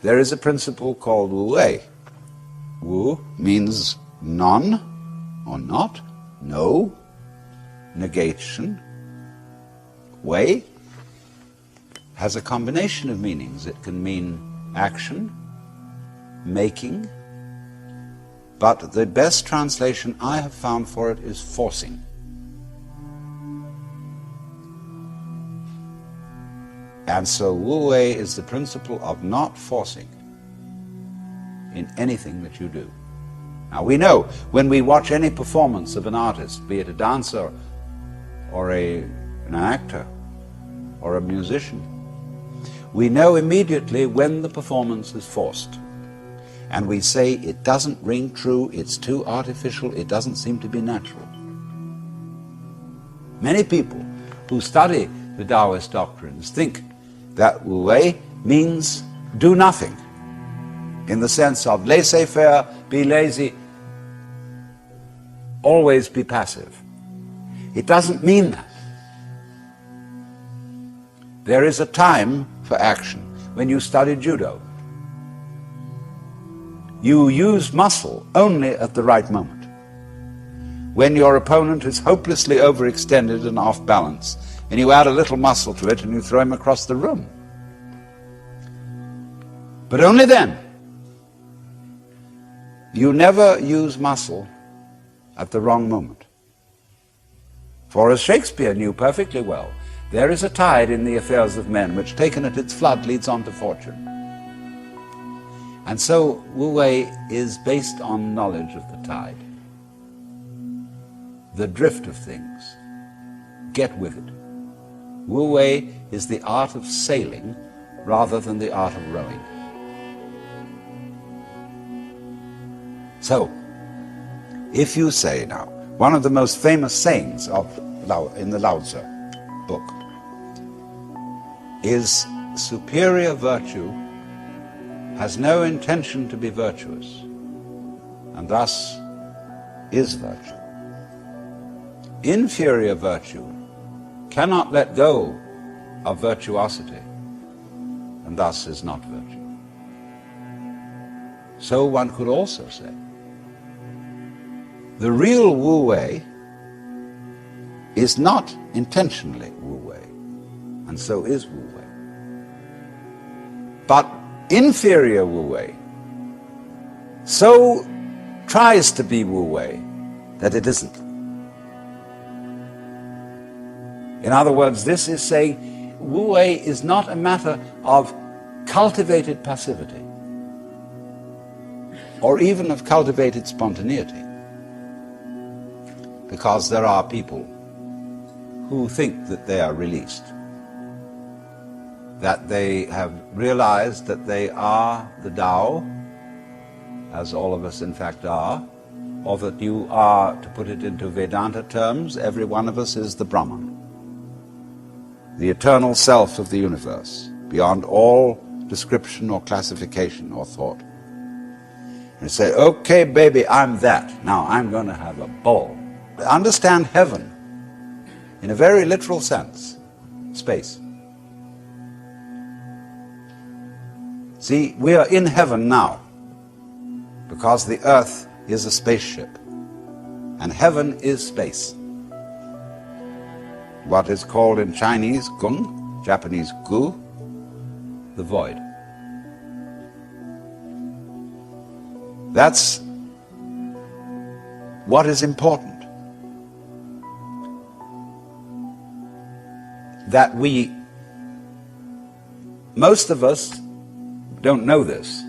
there is a principle called Wu Wei. Wu means none or not, no, negation. Wei has a combination of meanings. It can mean action, making, but the best translation I have found for it is forcing. And so Wu Wei is the principle of not forcing in anything that you do. Now we know when we watch any performance of an artist, be it a dancer or an actor or a musician, we know immediately when the performance is forced. And we say it doesn't ring true, it's too artificial, it doesn't seem to be natural. Many people who study the Taoist doctrines think that Wu Wei means do nothing, in the sense of laissez-faire, be lazy, always be passive. It doesn't mean that. There is a time for action. When you study judo, you use muscle only at the right moment. When your opponent is hopelessly overextended and off balance, and you add a little muscle to it and you throw him across the room. But only then. You never use muscle at the wrong moment. For as Shakespeare knew perfectly well, there is a tide in the affairs of men which, taken at its flood, leads on to fortune. And so Wu Wei is based on knowledge of the tide, the drift of things. Get with it. Wu Wei is the art of sailing rather than the art of rowing. So, if you say now, one of the most famous sayings in the Lao Tzu book is superior virtue has no intention to be virtuous, and thus is virtue. Inferior virtue cannot let go of virtuosity, and thus is not virtue. So one could also say, the real Wu Wei is not intentionally Wu Wei, and so is Wu Wei. But inferior Wu Wei so tries to be Wu Wei that it isn't. In other words, this is saying Wu Wei is not a matter of cultivated passivity or even of cultivated spontaneity, because there are people who think that they are released, that they have realized that they are the Tao, as all of us in fact are, or that you are, to put it into Vedanta terms, every one of us is the Brahman, the eternal self of the universe, beyond all description or classification or thought. And you say, okay, baby, I'm that. Now I'm going to have a ball. Understand heaven in a very literal sense, space. See, we are in heaven now because the earth is a spaceship and heaven is space. What is called in Chinese Gung, Japanese Gu, the void. That's what is important. That most of us don't know this.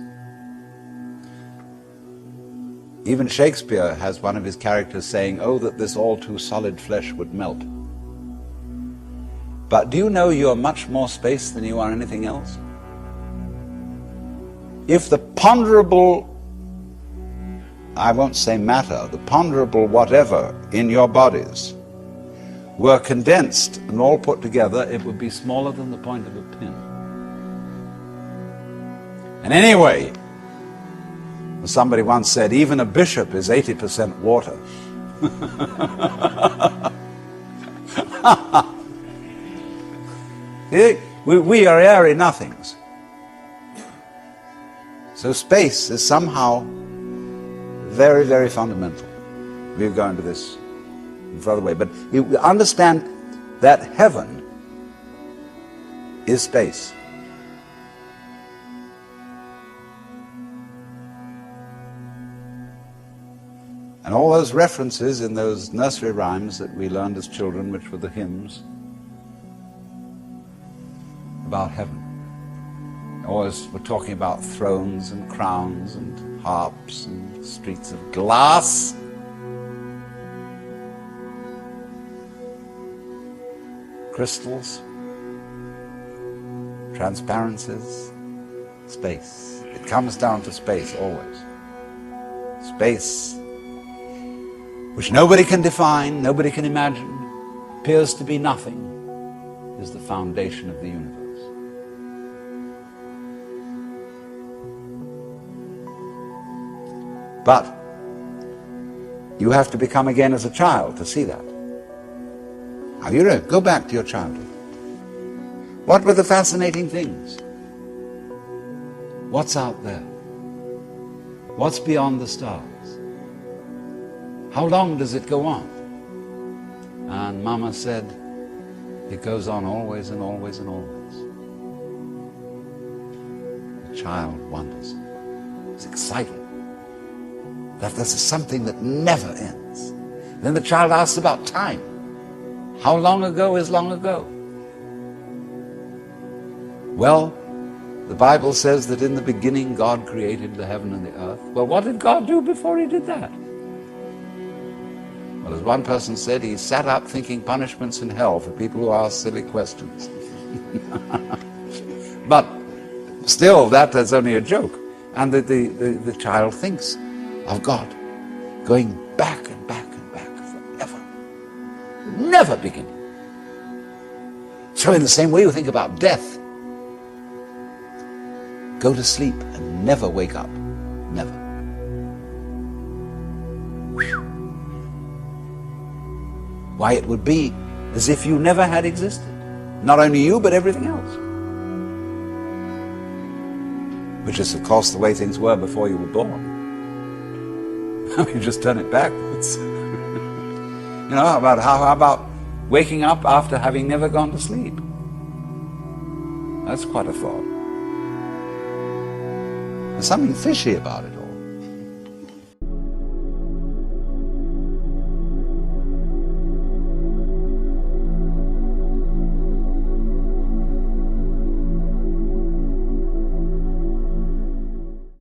Even Shakespeare has one of his characters saying, "Oh, that this all too solid flesh would melt." But do you know you're much more space than you are anything else? If the ponderable, I won't say matter, the ponderable whatever in your bodies were condensed and all put together, it would be smaller than the point of a pin. And anyway, somebody once said, even a bishop is 80% water. We are airy nothings. So space is somehow very, very fundamental. We'll go into this in further way. But you understand that heaven is space. And all those references in those nursery rhymes that we learned as children, which were the hymns about heaven, always were talking about thrones and crowns and harps and streets of glass. Crystals, transparencies, space. It comes down to space always. Space, which nobody can define, nobody can imagine, appears to be nothing, is the foundation of the universe. But you have to become again as a child to see that. Now you know, go back to your childhood. What were the fascinating things? What's out there? What's beyond the stars? How long does it go on? And Mama said, it goes on always and always and always. The child wonders. It's excited. That this is something that never ends. Then the child asks about time. How long ago is long ago? Well, the Bible says that in the beginning God created the heaven and the earth. Well, what did God do before he did that? Well, as one person said, he sat up thinking punishments in hell for people who ask silly questions. But still, that is only a joke. And the child thinks of God going back and back and back forever, never beginning. So in the same way you think about death, go to sleep and never wake up, never. Why, it would be as if you never had existed. Not only you, but everything else. Which is, of course, the way things were before you were born. You just turn it backwards. You know, how about waking up after having never gone to sleep? That's quite a thought. There's something fishy about it.